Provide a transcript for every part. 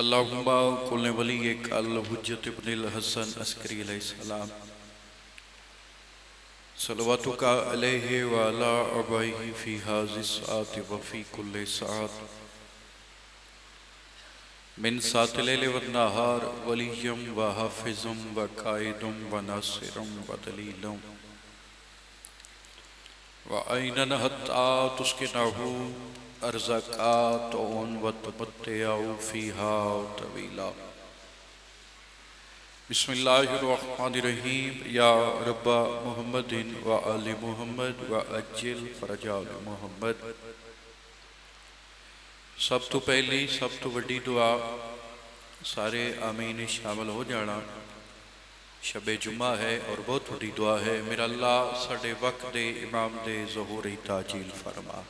اللہم کل ولی کل حجت ابن الحسن عسکری علیہ السلام صلواتک علیہ وعلا عبائہ فی حاضر الساعت وفی کل ساعت من ساعت لیل والنہار ولیم و حافظم و قائدم و ناصرم و دلیلم و اینن حتی تسکنہو ارزقاتون و تمتعو فیہا طویلا بسم اللہ الرحمن الرحیم یا رب محمد و آل محمد و اجل فرجال محمد۔ سب تو پہلی سب تو وڈی دعا سارے آمین شامل ہو جانا۔ شب جمعہ ہے اور بہت بڑی دعا ہے۔ میرا اللہ ساڑھے وقت دے امام دے ظہوری تاجیل فرما۔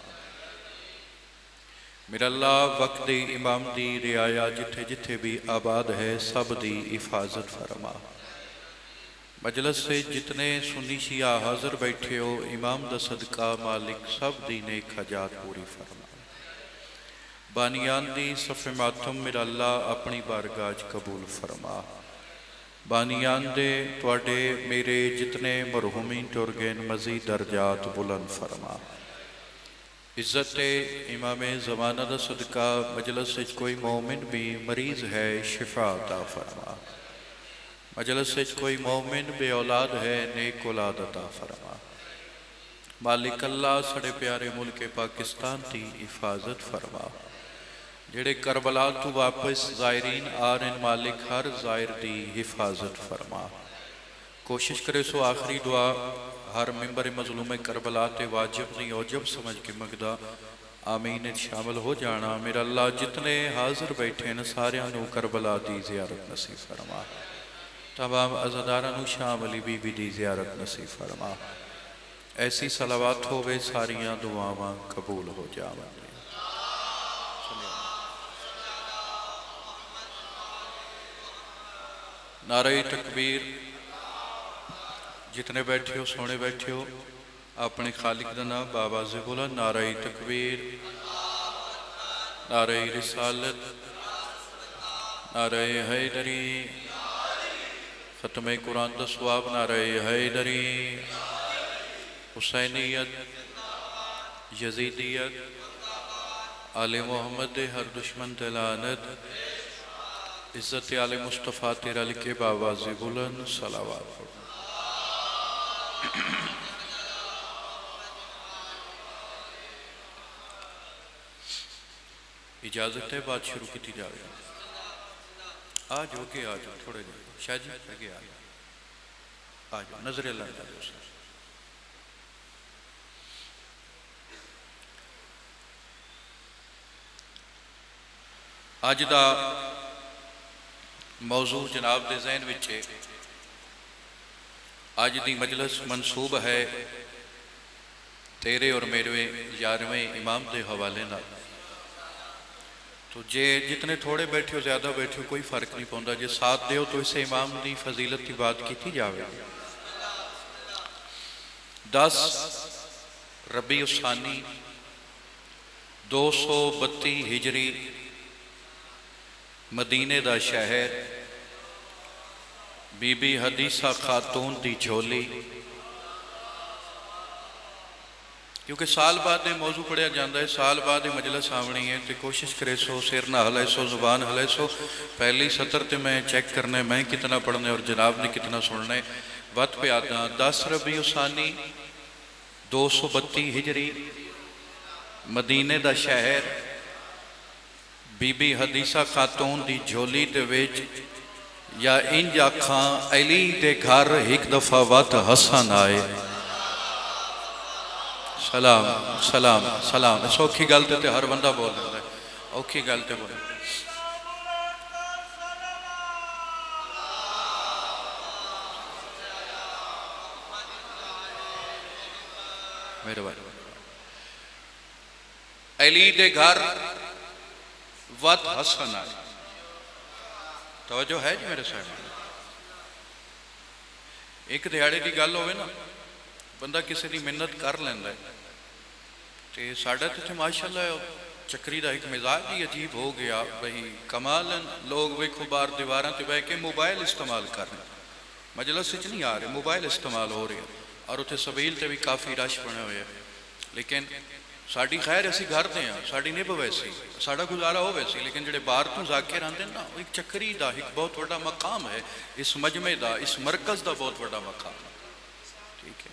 میرا اللہ وقت دی امام دی رعایا جتھے جتھے بھی آباد ہے سب دی حفاظت فرما۔ مجلس سے جتنے سنی شیعہ حاضر بیٹھے ہو امام دا صدقہ مالک سب دی نیک حاجات پوری فرما۔ بانیان دی صف ماتم میرا اللہ اپنی بارگاہ قبول فرما۔ بانیان دے توڑے میرے جتنے مرحومین ٹرگین مزید درجات بلند فرما۔ عزت امام زمانہ دا صدقہ مجلس سے کوئی مومن بھی مریض ہے شفا عطا فرما۔ مجلس سے کوئی مومن بے اولاد ہے نیک اولاد عطا فرما۔ مالک اللہ سڑے پیارے ملک پاکستان دی حفاظت فرما۔ جڑے کربلا تو واپس زائرین آرن مالک ہر زائر دی حفاظت فرما۔ کوشش کرے سو آخری دعا ہر ممبر مظلوم کربلا تے واجب نہیں اوجب سمجھ کے مگدہ آمین شامل ہو جانا۔ میرا اللہ جتنے حاضر بیٹھے ہیں سارے انہوں کربلا دی زیارت نصیب فرما۔ تمام عزادارانوں شاملی بی بی دی زیارت نصیب فرما۔ ایسی صلوات ہوئے ساریاں دعاواں قبول ہو جاواں۔ نعرہ تکبیر۔ جتنے بیٹھے ہو سونے بیٹھے ہو اپنے خالق دا نام بآواز بلند نعرہ تکبیر، نعرہ رسالت، نعرہ حیدری، ختم قرآن دا ثواب نعرہ حیدری، حسینیت، یزیدیت، آل محمد ہر دشمن لعنت، عزت آل مصطفیٰ تیرا لکے بآواز بلند صلوات۔ اجازت ہے بات شروع کی تھی جا رہی ہے۔ آج ہو کے آج تھوڑے دن شاہ جی لگے آج نظر اللہ جا رہے ہیں۔ آج دا موضوع جناب دے ذہن وچے آج دی مجلس منصوب ہے تیرے اور میرے 11ویں امام دے حوالے نہ۔ تو جتنے تھوڑے بیٹھے ہو زیادہ بیٹھے ہو کوئی فرق نہیں پہنتا، جے ساتھ دے ہو تو اسے امام دی فضیلت کی بات کی تھی جاوے۔ 10 ربیع الثانی 232 ہجری مدینے دا شہر بی بی حدیثہ خاتون دی جھولی۔ کیونکہ سال بعد موضوع پڑھیا جاندہ ہے، سال بعد مجلس آمنی ہے، تو کوشش کرے سو سر نہ ہلائے سو زبان ہلائے سو۔ پہلی سطر تے میں چیک کرنے میں کتنا پڑھنے اور جناب نے کتنا سننے وقت پہ آتا۔ 10 ربیع الثانی 232 ہجری مدینے دا شہر بی بی حدیثہ خاتون دی جھولی دے ویچ یا انج آکھاں علی دے گھر ایک دفعہ وقت حسن آئے۔ سلام سلام سلام۔ اس اوکھی گلتے تھے ہر بندہ بول رہا ہے، اوکھی گلتے بولے۔ میرے بھائی علی دے گھر وقت حسن آئے۔ توجہ ہے جی میرے صاحب؟ ایک دیہاڑے دی گل ہوئے نا بندہ کسی دی منت کر لیندہ ہے تے ساڑھا تے ماشاءاللہ ਚੱਕਰੀ ਦਾ ਇੱਕ ਮਿਜ਼ਾਜ ਹੀ ਅਜੀਬ ਹੋ ਗਿਆ ਬਈ ਕਮਾਲਨ ਲੋਕ ਵੇਖੋ ਬਾਹਰ ਦੀਵਾਰਾਂ ਤੇ ਬਹਿ ਕੇ ਮੋਬਾਈਲ ਇਸਤੇਮਾਲ ਕਰ ਰਹੇ, ਮਜਲਿਸ ਵਿੱਚ ਨਹੀਂ ਆ ਰਹੇ, ਮੋਬਾਈਲ ਇਸਤੇਮਾਲ ਹੋ ਰਿਹਾ। ਔਰ ਉੱਥੇ ਸਬੀਲ ਤੇ ਵੀ ਕਾਫੀ ਰਸ਼ ਬਣੇ ਹੋਏ। ਲੇਕਿਨ ਸਾਡੀ ਖੈਰ ਅਸੀਂ ਘਰ ਦੇ ਹਾਂ, ਸਾਡੀ ਨਿਭ ਵੈਸੀ, ਸਾਡਾ ਗੁਜ਼ਾਰਾ ਹੋ ਵੈਸੀ। ਲੇਕਿਨ ਜਿਹੜੇ ਬਾਹਰ ਤੋਂ ਜ਼ਾਕਿਰ ਆਉਂਦੇ ਨਾ, ਉਹ ਇੱਕ ਚੱਕਰੀ ਦਾ ਇੱਕ ਬਹੁਤ ਵੱਡਾ ਮਕਾਮ ਹੈ, ਇਸ ਮਜਮੇ ਦਾ, ਇਸ ਮਰਕਜ਼ ਦਾ ਬਹੁਤ ਵੱਡਾ ਮਕਾਮ ਹੈ। ਠੀਕ ਹੈ,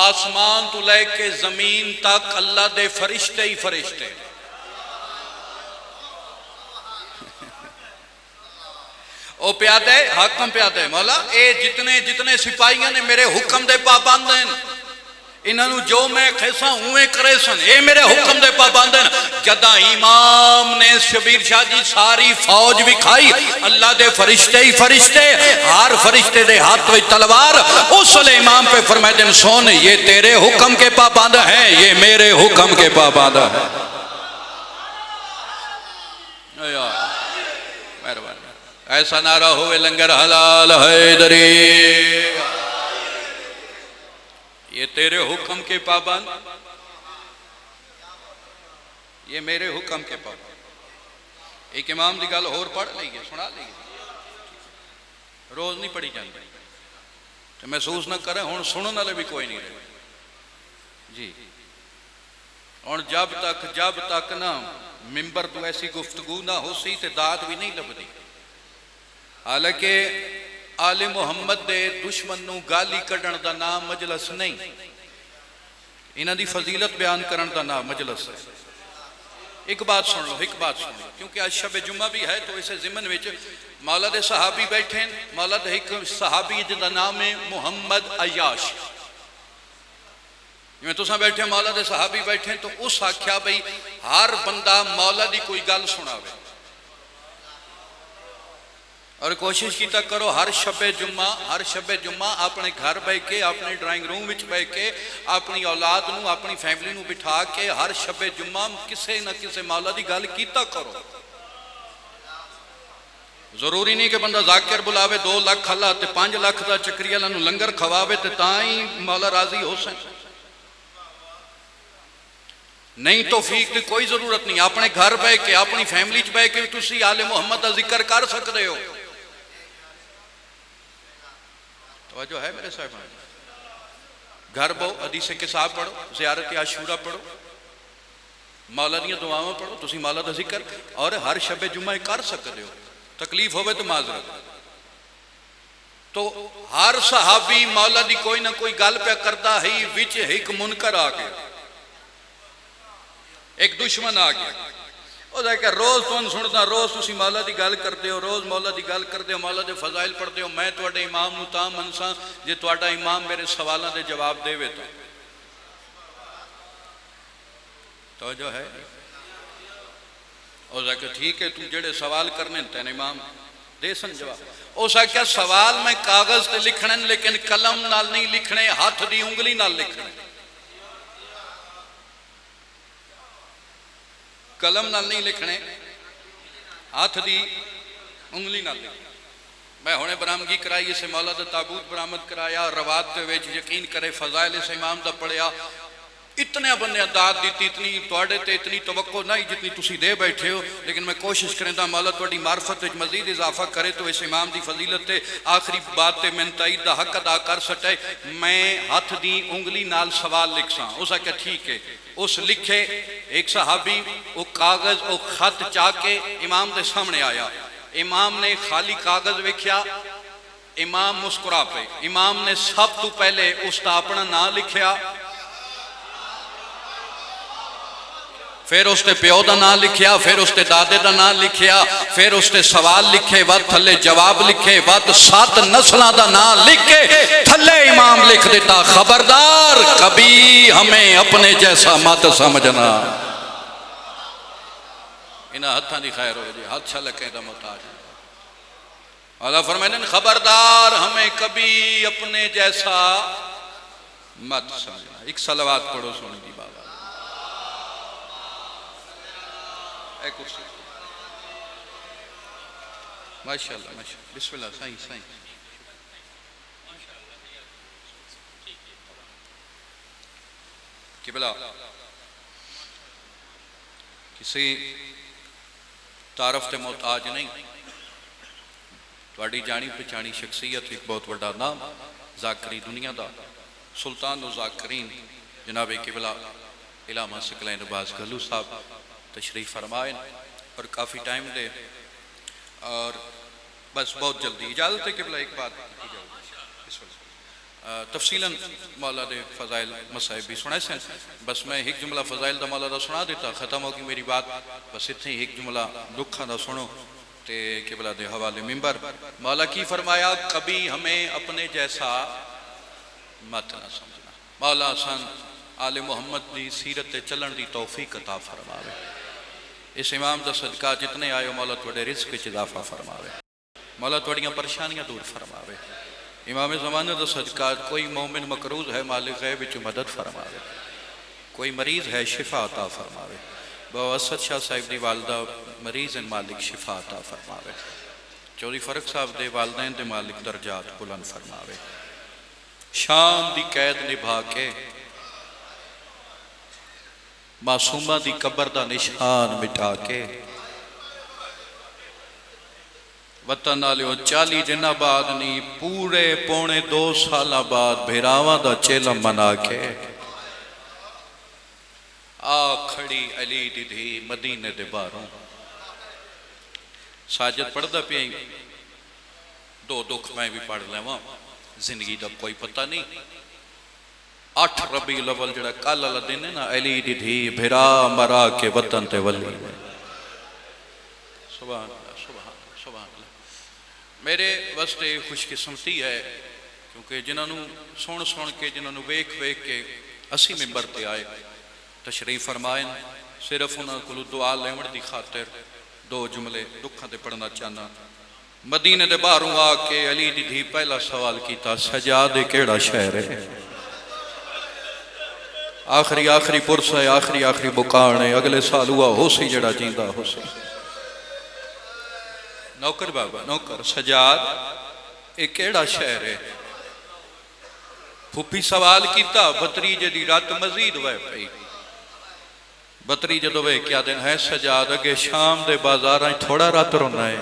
آسمان تو لے کے زمین تک اللہ دے فرشتے ہی فرشتے. او پیادے حاکم پیادے مولا اے جتنے جتنے سپاہیاں نے میرے حکم دے پابند ہیں انہوں جو میں کھیسا ہوئے کرے سن اے میرے حکم دے پابند ہیں. جدہ امام نے شبیر شاہ جی ساری فوج بھی کھائی اللہ دے فرشتے ہی فرشتے ہر فرشتے دے ہاتھ وچ تلوار اس لئے امام پہ فرمائے دن سن یہ تیرے حکم کے پابند ہیں یہ میرے حکم کے پابند ہیں. ایسا نعرہ ہوئے لنگر حلال حیدری یہ تیرے حکم کے پابند یہ میرے حکم کے پابند. ایک امام دی گل اور پڑھ لئیے سنا لئیے روز نہیں پڑھی جاندی تو محسوس نہ کریں ہون سنن والے بھی کوئی نہیں رہے جی. اور جب تک نا ممبر تو ایسی گفتگو نہ ہو سی تے داد بھی نہیں لبدی. حالانکہ آل محمد دے دشمن نو گالی کڈن دا نام مجلس نہیں انہاں دی فضیلت بیان کرن دا نام مجلس ہے. ایک بات سن لو کیونکہ آج شب جمعہ بھی ہے تو اسے ضمن وچ مولا دے صحابی بیٹھے ہیں. مولا دے ایک صحابی جن دا نام ہے محمد عیاش میں تو بیٹھے مولا دے صحابی بیٹھے ہیں تو اس آکھیا بھئی ہر بندہ مولا دی کوئی گل سناوے اور کوشش کیتا کرو ہر شب جمعہ اپنے گھر بے کے اپنے ڈرائنگ روم وچ بے کے اپنی اولاد نو اپنی فیملی نو بٹھا کے ہر شب جمعہ کسے نہ کسے مولا دی گل کیتا کرو. ضروری نہیں کہ بندہ ذاکر بلاوے 2 لاکھ اللہ تے 5 لاکھ دا چکری اللہ نو لنگر کھواوے تے تائیں مولا راضی ہو سن. نہیں توفیق دی کوئی ضرورت نہیں. اپنے گھر بے کے اپنی فیملی چ بے کے تسی آل محمد دا ذکر کر سکتے ہو. توجہ ہے میرے صاحبان گھر بہو حدیث کتاب پڑھو زیارت عاشورہ پڑھو مولا دیاں دعاواں پڑھو تسی مولا دا ذکر اور ہر شب جمعہ کر سکتے ہو. تکلیف ہوئے تو معذرت. تو ہر صحابی مولا دی کوئی نہ کوئی گل پہ کرتا ہی وچ ایک منکر آ گیا ایک دشمن آ گیا. وہ کہ روز تو سنتا روز تسی مولا دی گل کرتے ہو روز مولا دی گل کرتے ہو مولا دے فضائل پڑھتے ہو میں تواڈے امام نو تاں منساں جے تواڈا امام میرے سوالاں دے جواب دے وے تو جو ہے اور کہ ٹھیک ہے تو جڑے سوال کرنے تین امام دے سن جواب. اس آکھیا سوال میں کاغذ تے لکھنے لیکن قلم نال نہیں لکھنے ہاتھ دی انگلی نال لکھنے. قلم نال نہیں لکھنے ہاتھ دی انگلی نال لکھنے. میں ہونے برامگی کرائی اسے مولا دا تابوت برامد کرایا روات دے ویچ یقین کرے فضائل اس امام دا پڑھیا اتنے بندے داد دیتی اتنی توڑے تے اتنی توقع نہیں جتنی تسی دے بیٹھے ہو. لیکن میں کوشش کریں دا مولا توڑی معرفت وچ مزید اضافہ کرے تو اس امام دی فضیلت تے آخری بات تے من تائید دا حق ادا کر سٹے. میں ہاتھ دی انگلی نال سوال لکھ ساں. اسا کہ ٹھیک ہے. اس لکھے ایک صحابی وہ کاغذ وہ خط چاہ کے امام دے سامنے آیا. امام نے خالی کاغذ ویکھیا امام مسکرا پہ. امام نے سب تو پہلے اس تا اپنا نام لکھیا پھر اس تے پیو دا نام لکھیا پھر اس تے دادے دا نام لکھیا پھر اس تے سوال لکھے وقت تھلے جواب لکھے وقت 7 نسلہ دا نام لکھے تھلے امام لکھ دیتا خبردار کبھی ہمیں اپنے جیسا مت سمجھنا. انہا ہتھاں دی خیر ہو جی ہاتھ چھلکیں دا محتاج. اللہ فرمائے خبردار ہمیں کبھی اپنے جیسا مت سمجھنا. ایک صلوات پڑھو سن دی بابا اے کرسی ماشاءاللہ بسم اللہ سائیں سائیں. قبلہ کسی تعارف تے محتاج نہیں. تواڈی جانی پہچانی شخصیت ایک بہت بڑا نام ذاکری دنیا دا سلطان و ذاکرین جناب قبلہ علامہ ثقلین عباس گھلو صاحب تشریف فرمائیں اور کافی ٹائم دے اور بس بہت جلدی اجازت ہے قبلہ ایک بات تفصیلاً مولا دے فضائل مسائب بھی سنائے سن، بس میں ایک جملہ فضائل دا مولا دا سنا دیتا، ختم ہوگی میری بات، بس اتنی ایک جملہ دکھاں دا سنو تے قبلہ دے حوالے منبر۔ مولا کی فرمایا کبھی ہمیں اپنے جیسا مت نہ سمجھنا، مولا سن آل محمد دی سیرت چلن دی توفیق عطا فرماوے، اس امام دا صدقہ جتنے آئے مولا توڑے رزق وچ اضافہ فرماوے، مولا توڑیاں پریشانیاں دور فرماوے، امام زمانہ دا صدقہ کوئی مومن مقروض ہے مالک غیب وچ مدد فرماوے، کوئی مریض ہے شفا عطا فرماوے، بابا اسد شاہ صاحب دی والدہ مریض ہیں مالک شفا عطا فرماوے، چودھری فرق صاحب دے والدین دے مالک درجات بلند فرماوے، شام دی قید نبھا کے معصومہ دی قبر دا نشان مٹا کے وطن آلیو 40 دن بعد نہیں پورے پونے 2 سالہ بعد بھیراواں دا چیلم منا کے آ کھڑی علی دی دھی مدینے دے باروں ساجد پڑھ دا پہ 2 دکھ میں بھی پڑھ لیں وہاں زندگی دا کوئی پتہ نہیں 8 ربیع الاول جڑا کل اللہ دن ہے نا علی دی دھی بھیرا مرا کے وطن تے ولی سبحان اللہ سبحان اللہ سبحان اللہ۔ میرے واسطے خوش قسمتی ہے کیونکہ جنہوں سن کے جنہوں ویک کے اسی ممبر تے آئے تشریف فرمائیں، صرف انہوں کو دعا لیمڑ دی خاطر 2 جملے دکھاں تے پڑھنا چاہنا۔ مدینے دے باہروں آ کے علی دی دھی پہلا سوال کیتا سجادے کیڑا شہر ہے، آخری پرس ہے، آخری بکان ہے، اگلے سال ہوا ہو سی جڑا جیندہ ہو سی۔ نوکر بابا نوکر سجاد ایک کیڑا شہر ہے، پھوپی سوال کیتا بتریجے دی رات مزید ہوئے پئی، بتریجے دو وے کیا دن ہے سجاد اگے شام دے بازاراں تھوڑا رات رونا ہے،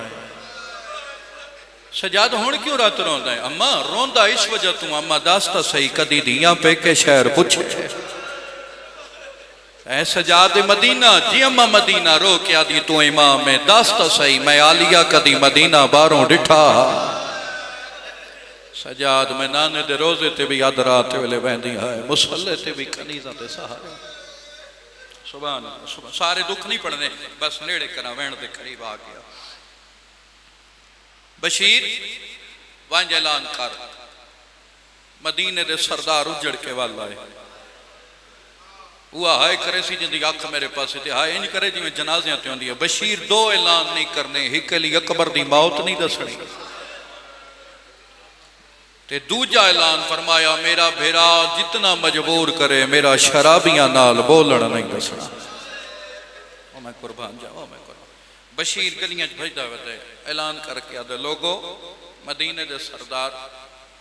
سجاد ہون کیوں رات رونا ہے؟ اماں روندہ اس وجہ تم اماں داستا صحیح کدی دیاں پہ کے شہر پوچھے اے سجاد مدینہ جی اماں مدینہ رو کیا دی تو امام میں داستا صحیح میں آلیہ کدی مدینہ باروں ڈٹھا سجاد میں نانے دے روزے تے بھی یاد راتے ویلے بہندی ہے مسلح تے بھی کنیزہ تے سہارے سبحان اللہ سارے دکھ نہیں پڑھنے بس نیڑے کرا وین دے قریب آ گیا۔ بشیر وانج اعلان کر مدینے دے سردار اجڑ کے والا ہے وہ ہائے کرے سی جن دی آنکھ میرے پاس تھے ہائے انج کرے جی میں جنازیاں تے ہوندی ہے بشیر 2 اعلان نہیں کرنے ایک علی اکبر دی موت نہیں دسنی تے دوجا اعلان فرمایا میرا بھیرا جتنا مجبور کرے میرا شرابیاں نال بولن نہیں دسنا او میں قربان جاؤں میں قربان۔ بشیر گلیاں بھجدا وے اعلان کر کے آدھے لوگو مدینے دے سردار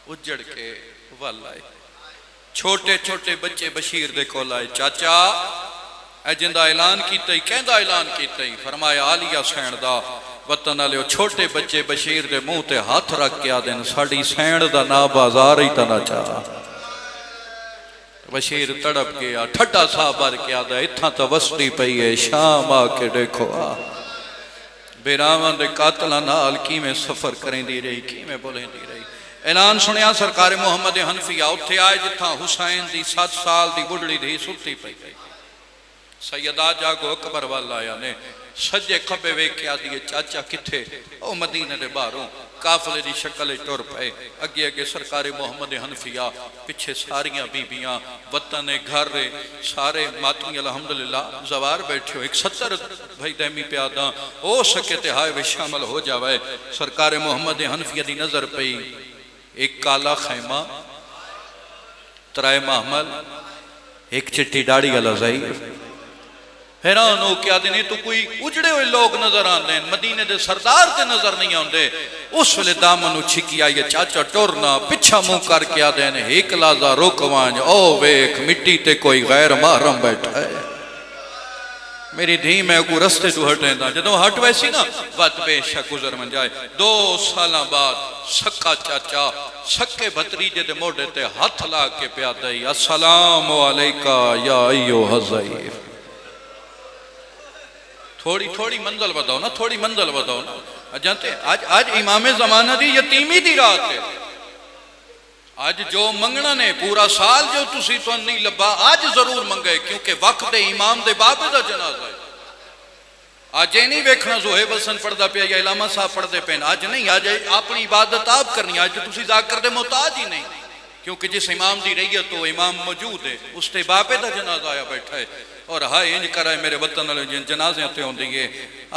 اجڑ کے وال آئے، چھوٹے چھوٹے بچے بشیر دے کول آئے، چاچا اے جندہ اعلان کیتا ہی کہندہ اعلان کیتا ہی فرمایا آلیہ سین دا وطن علیہ چھوٹے بچے بشیر دے منہ تے ہاتھ رکھ کے آدھیں ساڑی سین دا نا بازار ہی تا نہ چاہا بشیر تڑپ گیا ٹھٹا سا بار کے آدھا اتھا تا وسطی پئی ہے شام آ کے دیکھو آ بیراوان دے قاتلہ نال کی میں سفر کریں دی رہی کی میں بولیں دی رہی اعلان سنیا سرکار محمد حنفیہ اتھے آئے جتھا حسین دی 7 سال دی بڑھڑی دی سلطی پئی گئی سیدہ جاگو اکبر والا آیا نے سجے کھبے وے کیا دیئے چاچا کتھے او مدینہ دے باروں کافلے دی شکل ٹور پائے اگے سرکار محمد حنفیہ پچھے ساریاں بیبیاں وطن گھر سارے ماتمی الحمدللہ زوار بیٹھے ہو 170 بھائی دہمی پیاداں او سکے تہائے وے شامل ہو جاوائے سرکار محمد حنفیہ دی نظر پئی ایک کالا خیمہ 3 محمل ایک چٹی ڈاڑی والا ظہیر حیران ہو کیا دینے تو کوئی اجڑے ہوئے لوگ نظر آندے ہیں مدینے دے سردار تے نظر نہیں آندے اس ویلے دامنو چھکی آئیے چاچا ٹورنا پچھا منہ کر کے آدھے ہیں ایک لازہ روکوانج او ویک مٹی تے کوئی غیر محرم بیٹھا ہے میری دھی میں کو رستے تو ہٹیں دا جدوں ہٹ ویسی نا وقت بے شک گزر من جائے 2 سالہ بعد سکا چاچا سکے بھتریجے دے موڑے تے ہاتھ لا کے پیادہ ہی السلام علیکہ یا ایو حضیر تھوڑی منزل بتاؤ نا تھوڑی منزل بتاؤ نا جانتے آج امام زمانہ دی یتیمی دی رات ہے اج جو منگنا نے پورا سال جو تسی تو نہیں لبا اج ضرور منگے، کیونکہ وقت امام دے بابے دا جنازہ ہے۔ آج یہ نہیں ویکھنا زہیب حسن پڑھدا پیا یا علامہ صاحب پڑھدے پین، آج نہیں، آج اپنی عبادت آپ کرنی، آج تسی ذاکر دے محتاج ہی نہیں، کیونکہ جس امام دی ریت تو امام موجود ہے، اس تے بابے دا جنازہ آیا بیٹھا ہے۔ اور ہائے انج کرائے میرے وطن والے جن جنازے تے ہوندی ہے،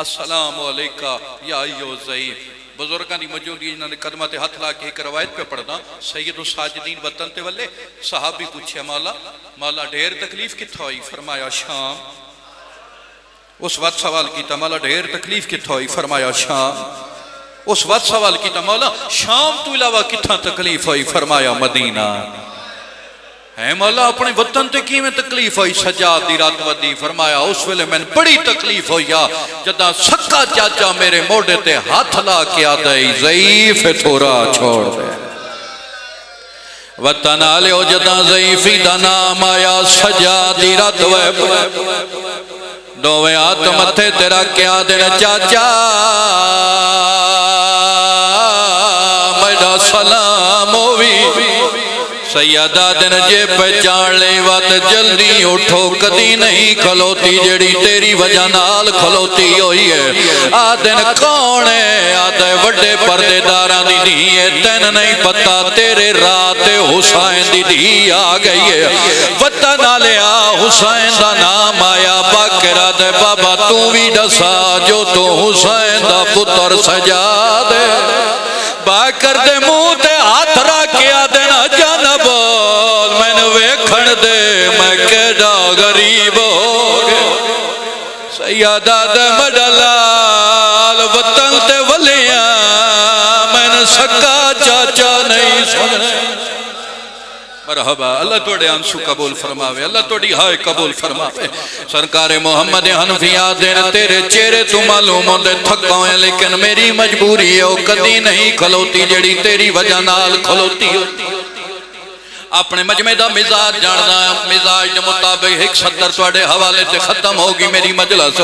السلام علیکہ یا ایو ضعیف۔ بزرگاں دی موجودی انہاں نے قدمہ تے ہاتھ لا کے ایک روایت پہ پڑھدا، سید الساجدین وطن تے والے صحابی پوچھے مولا ڈھیر تکلیف کتھا ہوئی؟ فرمایا شام۔ اس وقت سوال کیتا مولا ڈھیر تکلیف کتھا ہوئی؟ فرمایا شام۔ اس وقت سوال کیتا مولا شام تو علاوہ کتھا تکلیف ہوئی؟ فرمایا مدینہ۔ ہے مولا اپنے وطن تے کی میں تکلیف ہوئی؟ سجاد دی رات ودی۔ فرمایا اس ویلے میں بڑی تکلیف ہوئی جدہ سکا چاچا میرے موڑے تے ہاتھ لا کے آدھائی ضعیف تھوڑا چھوڑ دے۔ وطن آلے ہو جدہ ضعیفی دا نام آیا، سجاد دی رات دوویں ہاتھ متھے تیرا کیا دینا چاچا میرا سلام ہوئی۔ سیدہ دن جے پہچان لے وات جلدی اٹھو، کدی نہیں کھلوتی جڑی تیری وجہ نال کھلوتی ہوئی ہے۔ آدن کون ہے؟ آدھے وڈے پردے داران دی دھی ہے، تین نہیں پتا تیرے رات حسین دی دھی آ گئی ہے۔ وطن آلیا حسین دا نام آیا، باکر آدھے بابا تو بھی ڈسا جو تو حسین دا پتر سجاد ہے۔ باکر دے منہ تے ہاتھ رکھیا دینا جانا بول، میں نے ویکھن دے میں کیڑا غریب ہو گیا۔ سیدہ دے مڈلال وطن تے ولیاں میں نے سکا چاچا نہیں سنے۔ مرحبا، اللہ توڑے آنسو قبول فرماوے، اللہ توڑی ہائے قبول فرماوے۔ سرکار محمد حنفیہ دین تیرے چہرے تو معلوم ہوندے تھکا ہیں، لیکن میری مجبوری ہے وہ کدی نہیں کھلوتی جڑی تیری وجہ نال کھلوتی ہوتی۔ اپنے مجمع دا مزاج جاننا، مزاج دے مطابق 170 توڑے حوالے تے ختم ہوگی میری مجلس۔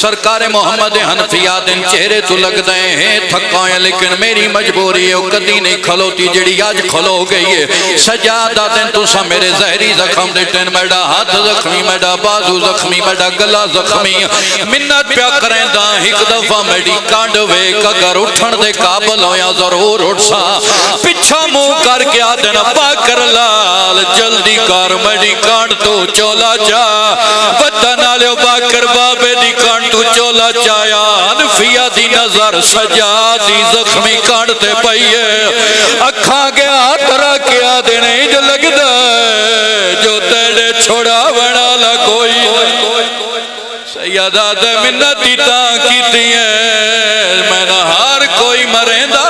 سرکار محمد حنفیہ دن چہرے تو لگ دیں ہیں تھکائیں، لیکن میری مجبوری ہے وہ کدی نہیں کھلوتی جڑی آج کھلو گئی ہے۔ سجادہ دن تو سا میرے زہری زخم دیٹن، میڈا ہاتھ زخمی، میڈا بازو زخمی، میڈا گلا زخمی، منت پیا کریں دا ایک دفعہ میڈی کانڈ ویک اگر اٹھن دے قابل ہویا ضرور اٹھ سا۔ پچھا منہ کر کے آدن پاکر لا جلدی کار میڈی کانڈ تو چولا جا۔ وطن آلیو باکر بابے دی کانڈ تو چولا جایا، حنفیہ دی نظر سجا دی زخمی کانڈ تے پئیے۔ اکھاں گیا ترہ کیا دینے جو لگ دے جو تیرے چھوڑا بڑا لگوئی۔ سیدہ دے منتی تاں کی دیئے میں نہ ہار کوئی مرین دا۔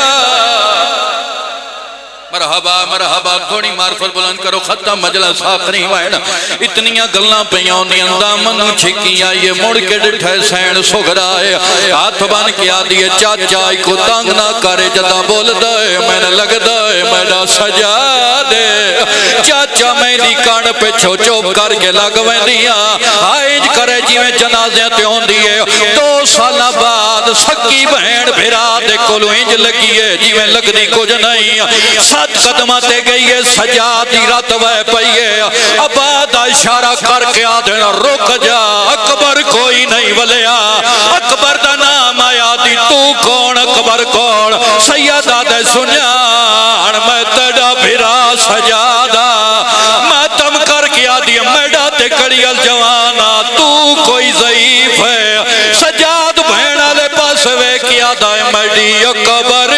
مرحبا مرحبا، تھوڑی معرفت بلند کرو، ختم مجلس آخری وائن۔ اتنیاں گلنا پیوں دی اندامن چھکی آئیے، مڑ کے ڈٹھے سین سگرائے، ہاتھ بان کیا دیئے چاچائی کو تانگ نہ کرے، جدا بول دے میں نے لگ دے میڈا سجا دے۔ چاچا میں دی کانڈ پہ چھو چوپ کر کے لگ ویندیاں، آئیج کرے جی میں جنازیاں تے ہون دیئے۔ 2 سالہ بعد سکی بہن بھیرا دے کلو انج لگیے جی میں لگ دی کچھ نہیں۔ 7 قدمہ تے گئی ہے، سجادی رات وے پئیے، عباد اشارہ کر کے آدھنا رک جا، اکبر کوئی نہیں ولیا۔ اکبر دا نام آیا دی تو کون اکبر کون؟ سیدہ دے سنیان میں تیڑا بھیرا سجادہ، ماتم کر کے آدھی میڈا تے کڑی الجوانا تو کوئی ضعیف ہے۔ سجاد بھیڑا لے پاس وے کیا دائیں میڈی اکبر